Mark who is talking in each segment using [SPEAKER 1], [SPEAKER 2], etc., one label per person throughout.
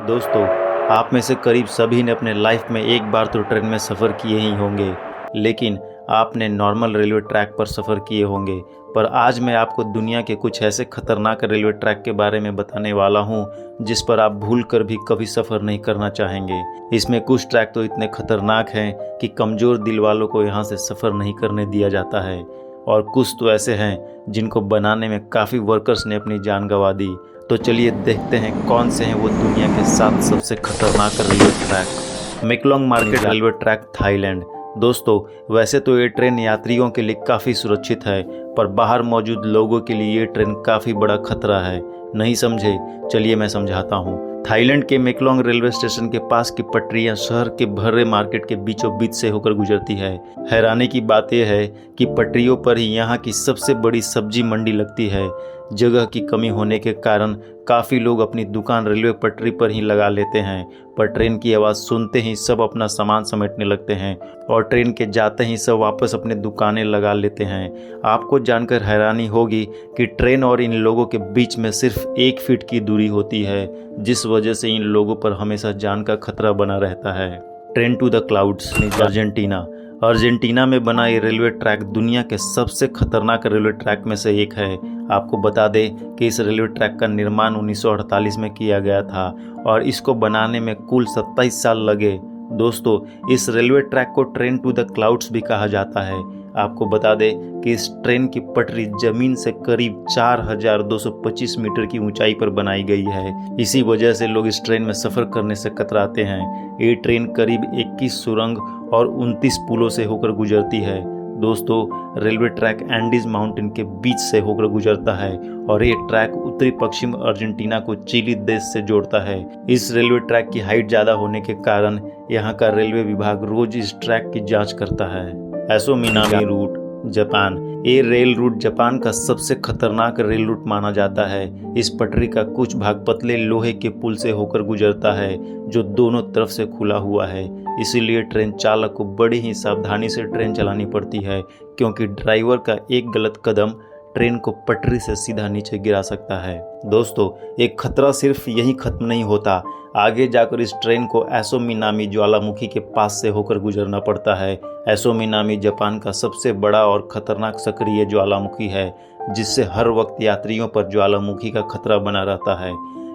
[SPEAKER 1] दोस्तों, आप में से करीब सभी ने अपने लाइफ में एक बार तो ट्रेन में सफ़र किए ही होंगे, लेकिन आपने नॉर्मल रेलवे ट्रैक पर सफ़र किए होंगे। पर आज मैं आपको दुनिया के कुछ ऐसे खतरनाक रेलवे ट्रैक के बारे में बताने वाला हूं, जिस पर आप भूल कर भी कभी सफ़र नहीं करना चाहेंगे। इसमें कुछ ट्रैक तो इतने खतरनाक हैं कि कमज़ोर दिल वालों को यहाँ से सफ़र नहीं करने दिया जाता है, और कुछ तो ऐसे हैं जिनको बनाने में काफ़ी वर्कर्स ने अपनी जान गंवा दी। तो चलिए देखते हैं कौन से हैं वो दुनिया के 7 सबसे खतरनाक railway track. मेकलोंग market railway track, Thailand. दोस्तों, वैसे तो ये ट्रेन यात्रियों के लिए काफ़ी सुरक्षित है, पर बाहर मौजूद लोगों के लिए ये ट्रेन काफ़ी बड़ा खतरा है। नहीं समझे? चलिए मैं समझाता हूँ। थाईलैंड के मेकलोंग रेलवे स्टेशन के पास की पटरियां शहर के भरे मार्केट के बीचों बीच से होकर गुजरती है। हैरानी की बात यह है कि पटरियों पर ही यहाँ की सबसे बड़ी सब्जी मंडी लगती है। जगह की कमी होने के कारण काफ़ी लोग अपनी दुकान रेलवे पटरी पर ही लगा लेते हैं, पर ट्रेन की आवाज़ सुनते ही सब अपना सामान समेटने लगते हैं और ट्रेन के जाते ही सब वापस अपने दुकानें लगा लेते हैं। आपको जानकर हैरानी होगी कि ट्रेन और इन लोगों के बीच में सिर्फ 1 फीट की दूरी होती है, जिस वजह से इन लोगों पर हमेशा जान का खतरा बना रहता है। Train to the clouds, Argentina. Argentina में बना ये रेलवे ट्रैक दुनिया के सबसे खतरनाक रेलवे ट्रैक में से एक है। आपको बता दें कि इस रेलवे ट्रैक का निर्माण 1948 में किया गया था और इसको बनाने में कुल 27 साल लगे। दोस्तों, इस रेलवे ट्रैक को ट्रेन टू द क्लाउड्स भी कहा जाता है। आपको बता दें कि इस ट्रेन की पटरी जमीन से करीब 4225 मीटर की ऊंचाई पर बनाई गई है। इसी वजह से लोग इस ट्रेन में सफ़र करने से कतराते हैं। ये ट्रेन करीब 21 सुरंग और 29 पुलों से होकर गुजरती है। दोस्तों, रेलवे ट्रैक एंडीज माउंटेन के बीच से होकर गुजरता है और ये ट्रैक उत्तरी पश्चिम अर्जेंटीना को चिली देश से जोड़ता है। इस रेलवे ट्रैक की हाइट ज़्यादा होने के कारण यहाँ का रेलवे विभाग रोज इस ट्रैक की जांच करता है। Aso Minami route, Japan. ये रेल रूट जापान का सबसे खतरनाक रेल रूट माना जाता है। इस पटरी का कुछ भाग पतले लोहे के पुल से होकर गुजरता है, जो दोनों तरफ से खुला हुआ है। इसीलिए ट्रेन चालक को बड़ी ही सावधानी से ट्रेन चलानी पड़ती है, क्योंकि ड्राइवर का एक गलत कदम ट्रेन को पटरी से सीधा नीचे गिरा सकता है। दोस्तों, एक खतरा सिर्फ यही खत्म नहीं होता। आगे जाकर इस ट्रेन को एसो मिनामी ज्वालामुखी के पास से होकर गुजरना पड़ता है। एसो मिनामी जापान का सबसे बड़ा और खतरनाक सक्रिय ज्वालामुखी है, जिससे हर वक्त यात्रियों पर ज्वालामुखी का खतरा बना रहता है।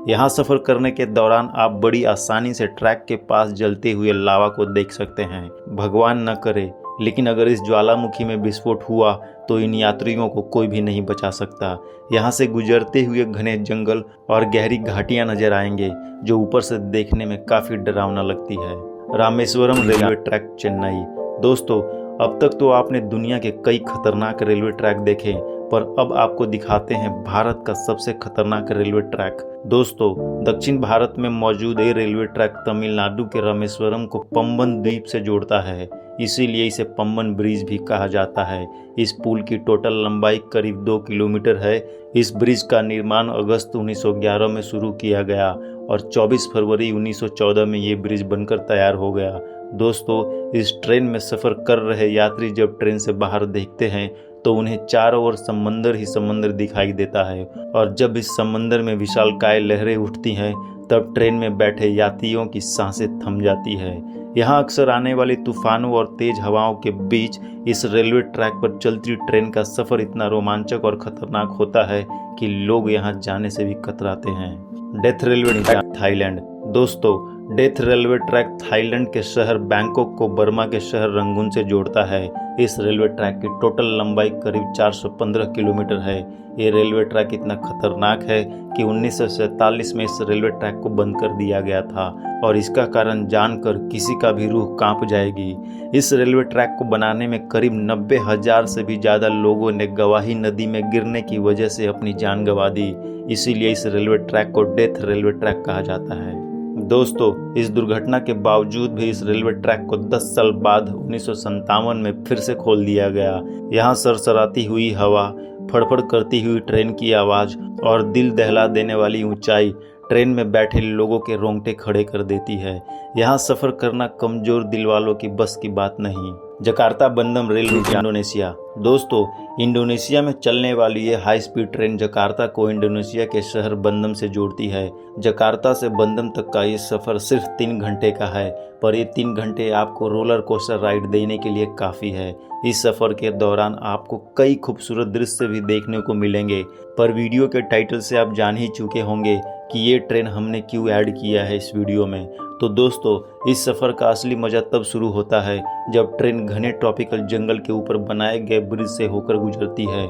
[SPEAKER 1] यहाँ सफ़र करने के दौरान आप बड़ी आसानी से ट्रैक के पास जलते हुए लावा को देख सकते हैं। भगवान न करे, लेकिन अगर इस ज्वालामुखी में विस्फोट हुआ तो इन यात्रियों को कोई भी नहीं बचा सकता। यहाँ से गुजरते हुए घने जंगल और गहरी घाटियाँ नजर आएंगे, जो ऊपर से देखने में काफ़ी डरावना लगती है। Rameswaram railway track, Chennai. दोस्तों, अब तक तो आपने दुनिया के कई खतरनाक रेलवे ट्रैक देखे, पर अब आपको दिखाते हैं भारत का सबसे खतरनाक रेलवे ट्रैक। दोस्तों, दक्षिण भारत में मौजूद ये रेलवे ट्रैक तमिलनाडु के रामेश्वरम को पम्बन द्वीप से जोड़ता है, इसीलिए इसे पम्बन ब्रिज भी कहा जाता है। इस पुल की टोटल लंबाई करीब 2 किलोमीटर है। इस ब्रिज का निर्माण अगस्त 1911 में शुरू किया गया और 24 फरवरी 1914 में ये ब्रिज बनकर तैयार हो गया। दोस्तों, इस ट्रेन में सफ़र कर रहे यात्री जब ट्रेन से बाहर देखते हैं तो उन्हें चारों ओर समंदर ही समंदर दिखाई देता है, और जब इस समंदर में विशालकाय लहरें उठती हैं तब ट्रेन में बैठे यात्रियों की सांसें थम जाती है। यहाँ अक्सर आने वाली तूफानों और तेज हवाओं के बीच इस रेलवे ट्रैक पर चलती ट्रेन का सफ़र इतना रोमांचक और खतरनाक होता है कि लोग यहाँ जाने से भी कतराते हैं। Death railway track, Thailand. दोस्तों, डेथ रेलवे ट्रैक थाईलैंड के शहर बैंकॉक को बर्मा के शहर रंगून से जोड़ता है। इस रेलवे ट्रैक की टोटल लंबाई करीब 415 किलोमीटर है। ये रेलवे ट्रैक इतना खतरनाक है कि 1947 में इस रेलवे ट्रैक को बंद कर दिया गया था, और इसका कारण जानकर किसी का भी रूह कांप जाएगी। इस रेलवे ट्रैक को बनाने में करीब 90,000 से भी ज़्यादा लोगों ने गवाही नदी में गिरने की वजह से अपनी जान गंवा दी। इसीलिए इस रेलवे ट्रैक को डेथ रेलवे ट्रैक कहा जाता है। दोस्तों, इस दुर्घटना के बावजूद भी इस रेलवे ट्रैक को 10 साल बाद 1957 में फिर से खोल दिया गया। यहाँ सरसराती हुई हवा, फड़फड़ करती हुई ट्रेन की आवाज़ और दिल दहला देने वाली ऊंचाई ट्रेन में बैठे लोगों के रोंगटे खड़े कर देती है। यहाँ सफ़र करना कमज़ोर दिल वालों की बस की बात नहीं। जकार्ता बंदम रेलवे इंडोनेशिया। दोस्तों, इंडोनेशिया में चलने वाली ये हाई स्पीड ट्रेन जकार्ता को इंडोनेशिया के शहर बंदम से जोड़ती है। जकार्ता से बंदम तक का ये सफ़र सिर्फ 3 घंटे का है, पर ये 3 घंटे आपको रोलर कोस्टर राइड देने के लिए काफ़ी है। इस सफ़र के दौरान आपको कई खूबसूरत दृश्य भी देखने को मिलेंगे, पर वीडियो के टाइटल से आप जान ही चुके होंगे कि ये ट्रेन हमने क्यों ऐड किया है इस वीडियो में। तो दोस्तों, इस सफ़र का असली मज़ा तब शुरू होता है जब ट्रेन घने ट्रॉपिकल जंगल के ऊपर बनाए गए ब्रिज से होकर गुजरती है।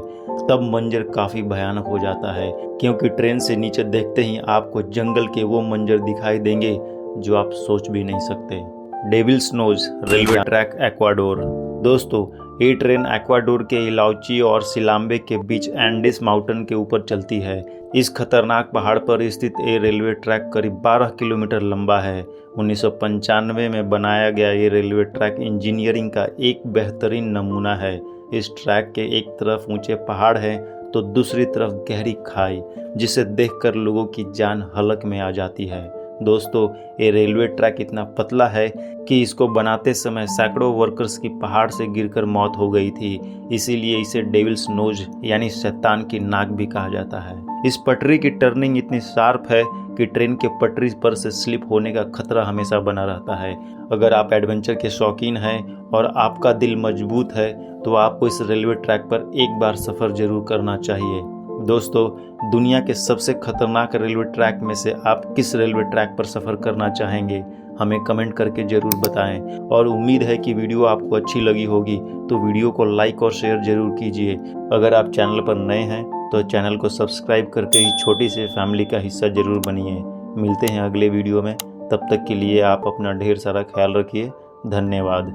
[SPEAKER 1] तब मंजर काफ़ी भयानक हो जाता है, क्योंकि ट्रेन से नीचे देखते ही आपको जंगल के वो मंजर दिखाई देंगे जो आप सोच भी नहीं सकते। Devil's nose railway track Ecuador. दोस्तों, ये ट्रेन एक्वाडोर के इलाउची और सिलाम्बे के बीच एंडीज माउंटेन के ऊपर चलती है। इस खतरनाक पहाड़ पर स्थित ये रेलवे ट्रैक करीब 12 किलोमीटर लंबा है। 1995 में बनाया गया ये रेलवे ट्रैक इंजीनियरिंग का एक बेहतरीन नमूना है। इस ट्रैक के एक तरफ ऊंचे पहाड़ हैं तो दूसरी तरफ गहरी खाई, जिसे देखकर लोगों की जान हलक में आ जाती है। दोस्तों, ये रेलवे ट्रैक इतना पतला है कि इसको बनाते समय सैकड़ों वर्कर्स की पहाड़ से गिरकर मौत हो गई थी। इसीलिए इसे डेविल्स नोज यानी शैतान की नाक भी कहा जाता है। इस पटरी की टर्निंग इतनी शार्प है कि ट्रेन के पटरी पर से स्लिप होने का खतरा हमेशा बना रहता है। अगर आप एडवेंचर के शौकीन हैं और आपका दिल मजबूत है तो आपको इस रेलवे ट्रैक पर एक बार सफ़र जरूर करना चाहिए। दोस्तों, दुनिया के सबसे खतरनाक रेलवे ट्रैक में से आप किस रेलवे ट्रैक पर सफ़र करना चाहेंगे, हमें कमेंट करके ज़रूर बताएं। और उम्मीद है कि वीडियो आपको अच्छी लगी होगी, तो वीडियो को लाइक और शेयर ज़रूर कीजिए। अगर आप चैनल पर नए हैं तो चैनल को सब्सक्राइब करके इस छोटी सी फैमिली का हिस्सा ज़रूर बनिए। मिलते हैं अगले वीडियो में, तब तक के लिए आप अपना ढेर सारा ख्याल रखिए। धन्यवाद।